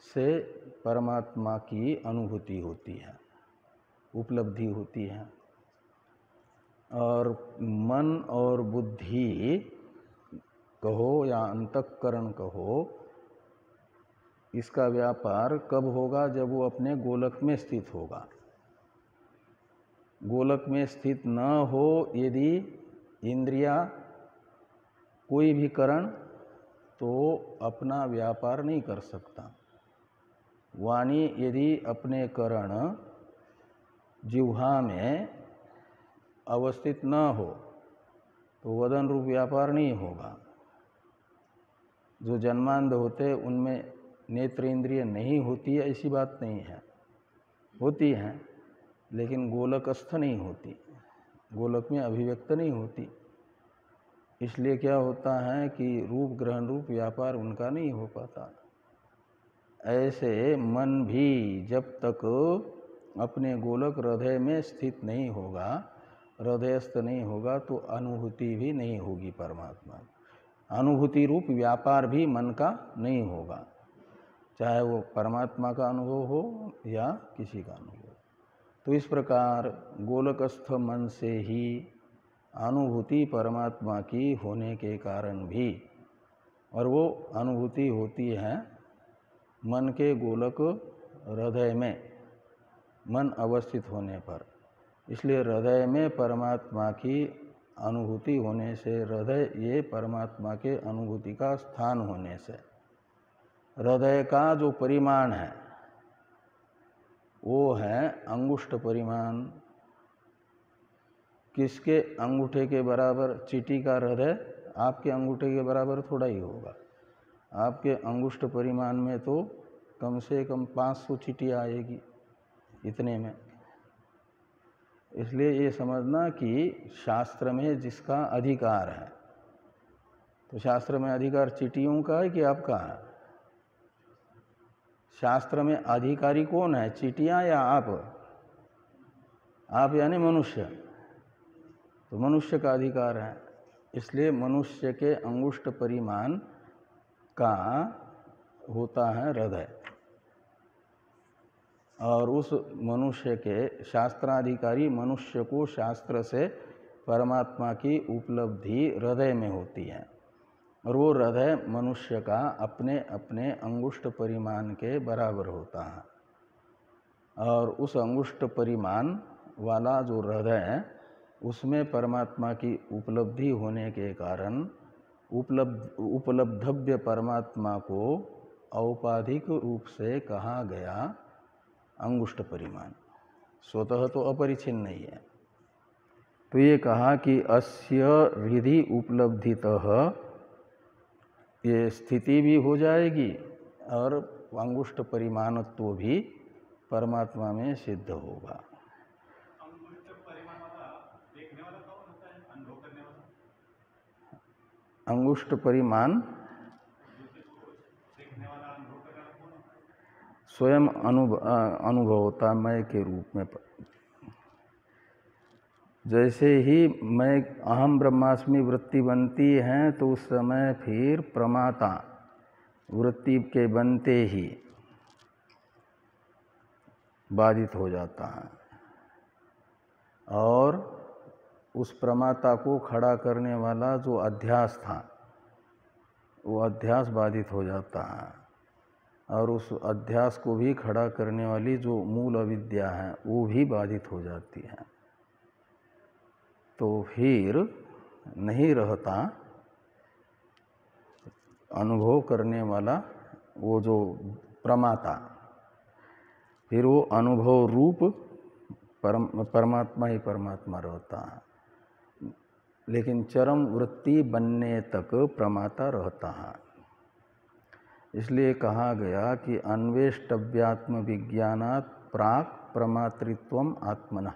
से परमात्मा की अनुभूति होती है, उपलब्धि होती है। और मन और बुद्धि कहो या अंतःकरण कहो, इसका व्यापार कब होगा? जब वो अपने गोलक में स्थित होगा। गोलक में स्थित न हो यदि इंद्रिया कोई भी करण, तो अपना व्यापार नहीं कर सकता। वाणी यदि अपने करण जिह्वा में अवस्थित न हो तो वदन रूप व्यापार नहीं होगा। जो जन्मांध होते उनमें नेत्र इंद्रिय नहीं होती है ऐसी बात नहीं है, होती हैं, लेकिन गोलकस्थ नहीं होती, गोलक में अभिव्यक्त नहीं होती। इसलिए क्या होता है कि रूप ग्रहण रूप व्यापार उनका नहीं हो पाता। ऐसे मन भी जब तक अपने गोलक हृदय में स्थित नहीं होगा, हृदयस्थ नहीं होगा, तो अनुभूति भी नहीं होगी परमात्मा। अनुभूति रूप व्यापार भी मन का नहीं होगा, चाहे वो परमात्मा का अनुभव हो या किसी का अनुभव। तो इस प्रकार गोलकस्थ मन से ही अनुभूति परमात्मा की होने के कारण भी, और वो अनुभूति होती है मन के गोलक हृदय में, मन अवस्थित होने पर। इसलिए हृदय में परमात्मा की अनुभूति होने से, हृदय ये परमात्मा के अनुभूति का स्थान होने से, हृदय का जो परिमाण है वो है अंगुष्ठ परिमाण। किसके अंगूठे के बराबर? चींटी का हृदय आपके अंगूठे के बराबर थोड़ा ही होगा। आपके अंगुष्ठ परिमाण में तो कम से कम 500 चींटियाँ आएगी इतने में। इसलिए ये समझना कि शास्त्र में जिसका अधिकार है, तो शास्त्र में अधिकार चींटियों का है कि आपका है? शास्त्र में अधिकारी कौन है, चींटियाँ या आप? आप यानी मनुष्य, तो मनुष्य का अधिकार है। इसलिए मनुष्य के अंगुष्ठ परिमाण का होता है हृदय, और उस मनुष्य के शास्त्राधिकारी मनुष्य को शास्त्र से परमात्मा की उपलब्धि हृदय में होती है, और वो हृदय मनुष्य का अपने अपने अंगुष्ठ परिमाण के बराबर होता है। और उस अंगुष्ठ परिमाण वाला जो हृदय है उसमें परमात्मा की उपलब्धि होने के कारण उपलब्धव्य परमात्मा को औपाधिक रूप से कहा गया अंगुष्ठ परिमाण, स्वतः तो अपरिच्छिन्न नहीं है। तो ये कहा कि अस्य हृदि उपलब्धितः ये स्थिति भी हो जाएगी और अंगुष्ठ परिमाणत्व भी परमात्मा में सिद्ध होगा। अंगुष्ठ परिमाण स्वयं अनुभव होता मैं के रूप में। जैसे ही मैं अहम ब्रह्मास्मि वृत्ति बनती है तो उस समय फिर प्रमाता वृत्ति के बनते ही बाधित हो जाता है और उस प्रमाता को खड़ा करने वाला जो अध्यास था वो अध्यास बाधित हो जाता है और उस अध्यास को भी खड़ा करने वाली जो मूल अविद्या है वो भी बाधित हो जाती है। तो फिर नहीं रहता अनुभव करने वाला वो जो प्रमाता, फिर वो अनुभव रूप परमात्मा ही परमात्मा रहता है, लेकिन चरम वृत्ति बनने तक प्रमाता रहता है। इसलिए कहा गया कि अन्वेष्टव्यात्म विज्ञानात् प्राक् प्रमातृत्वम आत्मनः,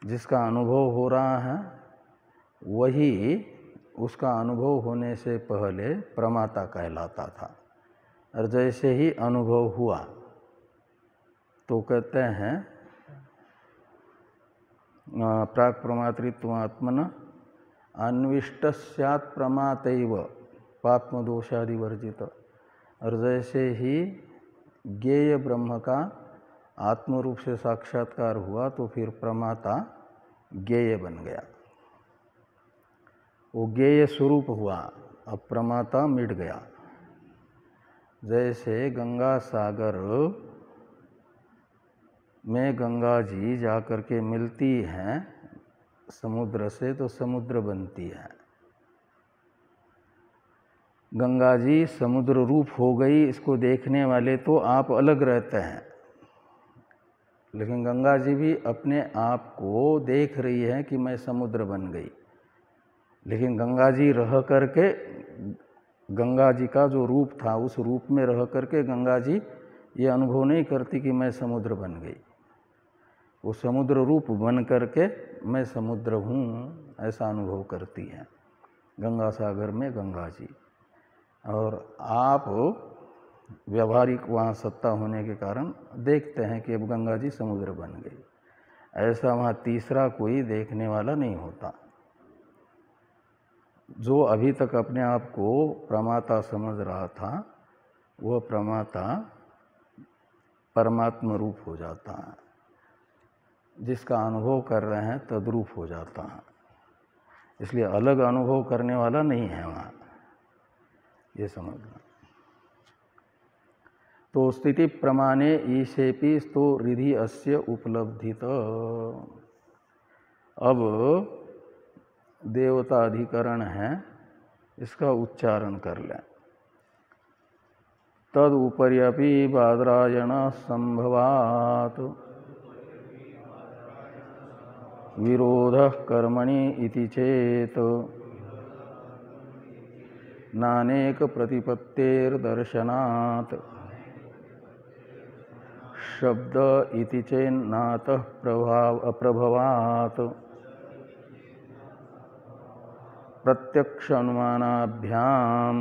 जिसका अनुभव हो रहा है वही उसका अनुभव होने से पहले प्रमाता कहलाता था। और जैसे ही अनुभव हुआ तो कहते हैं प्राक् प्रमातृत्व आत्मनः अन्विष्ट स्यात् प्रमातैव पाप्मदोषादि वर्जित। और जैसे ही ज्ञेय ब्रह्म का आत्म रूप से साक्षात्कार हुआ तो फिर प्रमाता ज्ञेय बन गया, वो ज्ञेय स्वरूप हुआ, अब प्रमाता मिट गया। जैसे गंगा सागर में गंगा जी जाकर के मिलती हैं समुद्र से तो समुद्र बनती है, गंगा जी समुद्र रूप हो गई, इसको देखने वाले तो आप अलग रहते हैं, लेकिन गंगा जी भी अपने आप को देख रही है कि मैं समुद्र बन गई। लेकिन गंगा जी रह करके, गंगा जी का जो रूप था उस रूप में रह करके गंगा जी ये अनुभव नहीं करती कि मैं समुद्र बन गई। वो समुद्र रूप बन करके मैं समुद्र हूँ ऐसा अनुभव करती हैं गंगा सागर में गंगा जी। और आप व्यवहारिक वहाँ सत्ता होने के कारण देखते हैं कि अब गंगा जी समुद्र बन गई, ऐसा वहाँ तीसरा कोई देखने वाला नहीं होता। जो अभी तक अपने आप को प्रमाता समझ रहा था वह प्रमाता परमात्म रूप हो जाता है, जिसका अनुभव कर रहे हैं तद्रूप हो जाता है। इसलिए अलग अनुभव करने वाला नहीं है वहाँ, ये समझना। तो स्थिति प्रमाणे ईशेपि स्तो हृदि अस्य उपलब्धित। अब देवता अधिकरण है, इसका उच्चारण कर लें। तद उपर्यपि बादरायण संभवात् विरोधः कर्मणि इति चेत नानेक प्रतिपत्तेर्दर्शनात् शब्द इति चेन्नातः प्रभवात् प्रत्यक्ष अनुमानाभ्याम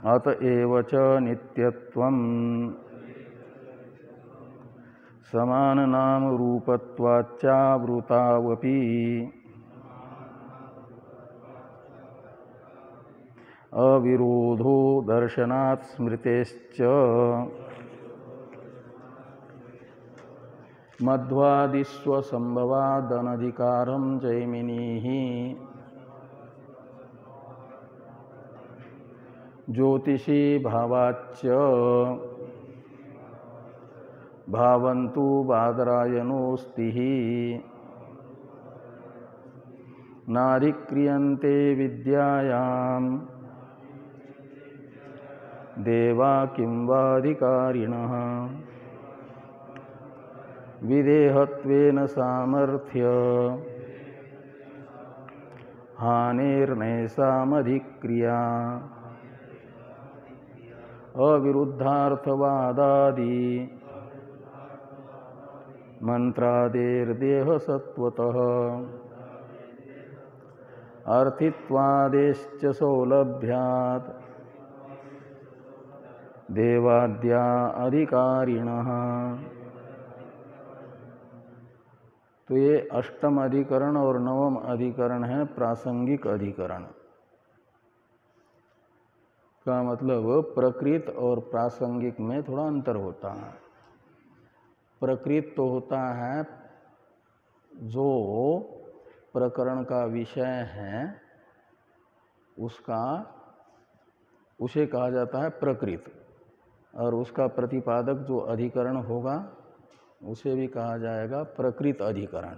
अतएव च नित्यत्वं समान नाम रूपत्वाच्चावृतावपि अविरोधो दर्शनात् स्मृतेश्च मध्वादिस्वसंभवादनधिकारं जैमिनीः ज्योतिषी भावाच्च भावन्तु बादरायणोऽस्ति नाधिक्रियन्ते विद्यायां देवा किं वाधिकारिणः विदेहत्वेन सामर्थ्य हानिर्नैषामधिक्रिया अविरुद्धार्थवादादि मंत्रादेर्देहसत्वतः अर्थित्वादेश्च सौलभ्यात् देवाद्या अधिकारिणः। तो ये अष्टम अधिकरण और नवम अधिकरण है प्रासंगिक अधिकरण का मतलब प्रकृत और प्रासंगिक में थोड़ा अंतर होता है। प्रकृत तो होता है जो प्रकरण का विषय है उसे कहा जाता है प्रकृत, और उसका प्रतिपादक जो अधिकरण होगा उसे भी कहा जाएगा प्रकृत अधिकरण।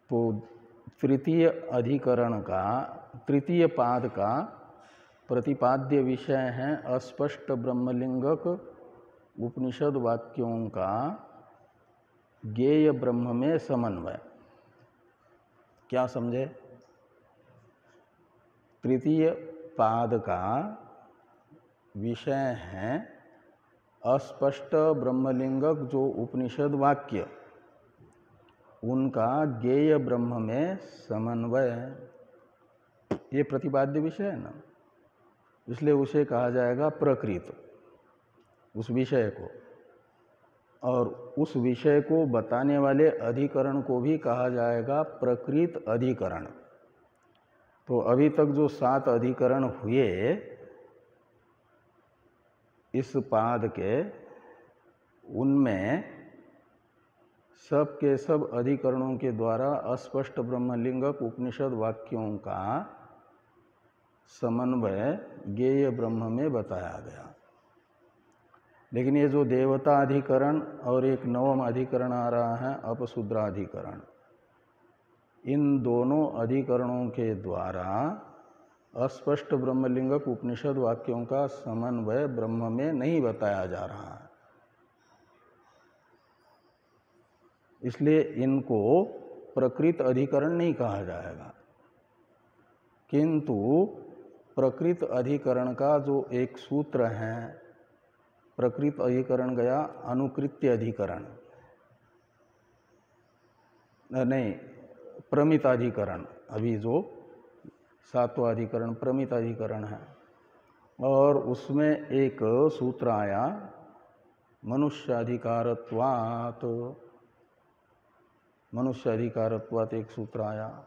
तो तृतीय अधिकरण का तृतीय पाद का प्रतिपाद्य विषय है अस्पष्ट ब्रह्मलिंगक उपनिषद वाक्यों का ज्ञेय ब्रह्म में समन्वय। क्या समझे? तृतीय पाद का विषय है अस्पष्ट ब्रह्मलिंगक जो उपनिषद वाक्य उनका ज्ञेय ब्रह्म में समन्वय है। ये प्रतिपाद्य विषय है ना, इसलिए उसे कहा जाएगा प्रकृत, उस विषय को। और उस विषय को बताने वाले अधिकरण को भी कहा जाएगा प्रकृत अधिकरण। तो अभी तक जो 7 अधिकरण हुए इस पाद के, उनमें सब के सब अधिकरणों के द्वारा अस्पष्ट ब्रह्मलिंगक उपनिषद वाक्यों का समन्वय ज्ञेय ब्रह्म में बताया गया। लेकिन ये जो देवता अधिकरण और एक नवम अधिकरण आ रहा है अपशूद्राधिकरण, इन दोनों अधिकरणों के द्वारा अस्पष्ट ब्रह्मलिंगक उपनिषद वाक्यों का समन्वय ब्रह्म में नहीं बताया जा रहा है। इसलिए इनको प्रकृत अधिकरण नहीं कहा जाएगा। किंतु प्रकृत अधिकरण का जो एक सूत्र है, प्रकृत अधिकरण गया अनुकृत्य अधिकरण, नहीं प्रमिताधिकरण, अभी जो 7वां अधिकरण प्रमिताधिकरण है, और उसमें एक सूत्र आया मनुष्याधिकारत्वात्। मनुष्याधिकारत्वात् एक सूत्र आया।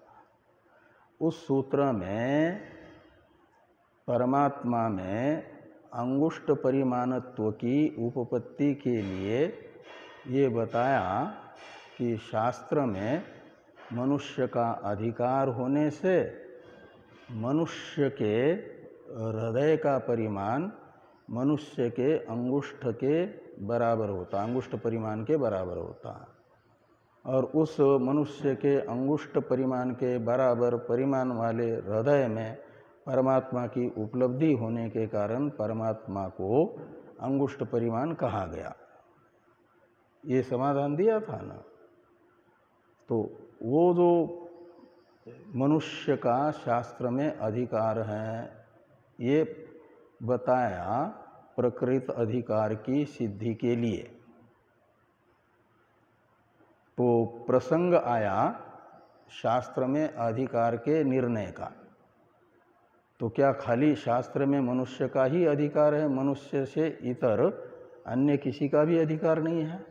उस सूत्र में परमात्मा में अंगुष्ठ परिमाणत्व की उपपत्ति के लिए ये बताया कि शास्त्र में मनुष्य का अधिकार होने से मनुष्य के हृदय का परिमाण मनुष्य के अंगुष्ठ के बराबर होता, अंगुष्ठ परिमाण के बराबर होता। और उस मनुष्य के अंगुष्ठ परिमाण के बराबर परिमाण वाले हृदय में परमात्मा की उपलब्धि होने के कारण परमात्मा को अंगुष्ठ परिमाण कहा गया। ये समाधान दिया था ना। तो वो जो मनुष्य का शास्त्र में अधिकार है, ये बताया प्रकृत अधिकार की सिद्धि के लिए। तो प्रसंग आया शास्त्र में अधिकार के निर्णय का। तो क्या खाली शास्त्र में मनुष्य का ही अधिकार है? मनुष्य से इतर अन्य किसी का भी अधिकार नहीं है?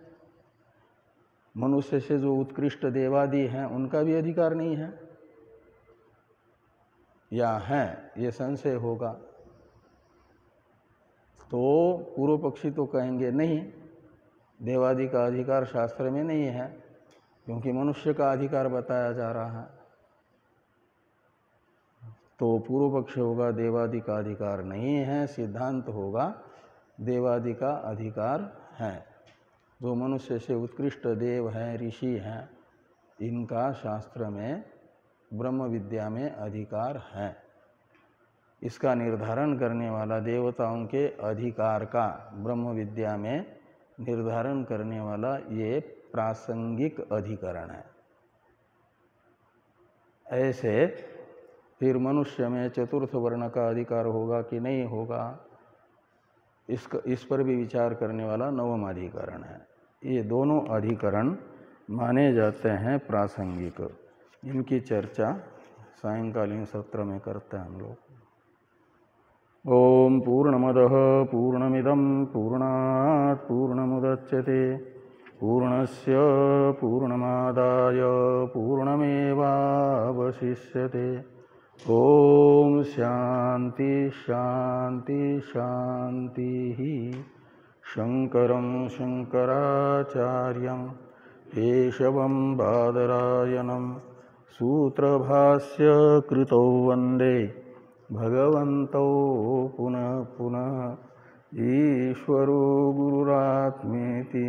मनुष्य से जो उत्कृष्ट देवादि हैं उनका भी अधिकार नहीं है या है? ये संशय होगा। तो पूर्व पक्षी तो कहेंगे नहीं, देवादि का अधिकार शास्त्र में नहीं है, क्योंकि मनुष्य का अधिकार बताया जा रहा है। तो पूर्व पक्ष होगा देवादि का अधिकार नहीं है, सिद्धांत होगा देवादि का अधिकार हैं, जो मनुष्य से उत्कृष्ट देव हैं, ऋषि हैं, इनका शास्त्र में ब्रह्म विद्या में अधिकार है। इसका निर्धारण करने वाला, देवताओं के अधिकार का ब्रह्म विद्या में निर्धारण करने वाला ये प्रासंगिक अधिकरण है। ऐसे फिर मनुष्य में चतुर्थ वर्ण का अधिकार होगा कि नहीं होगा, इस पर भी विचार करने वाला नवम अधिकरण है। ये दोनों अधिकरण माने जाते हैं प्रासंगिक। इनकी चर्चा सायंकालीन सत्र में करते हैं हम लोग। ओम पूर्णमदः पूर्णमिदं पूर्णात् पूर्णमुदच्यते पूर्णस्य पूर्णमादाय पूर्णमेवावशिष्यते। ओम शांति शांति शांति। शंकरं शंकराचार्यं केशवं बादरायणं सूत्रभाष्य कृतौ वंदे भगवन्तौ पुनः पुनः। ईश्वरो गुरुरात्मेति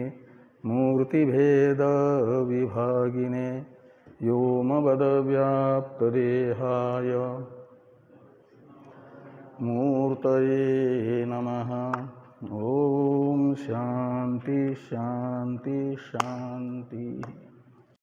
मूर्तिभेद विभागिने व्योमवद्व्याप्तदेहाय मूर्तये नमः। ओम शांति शांति शांति।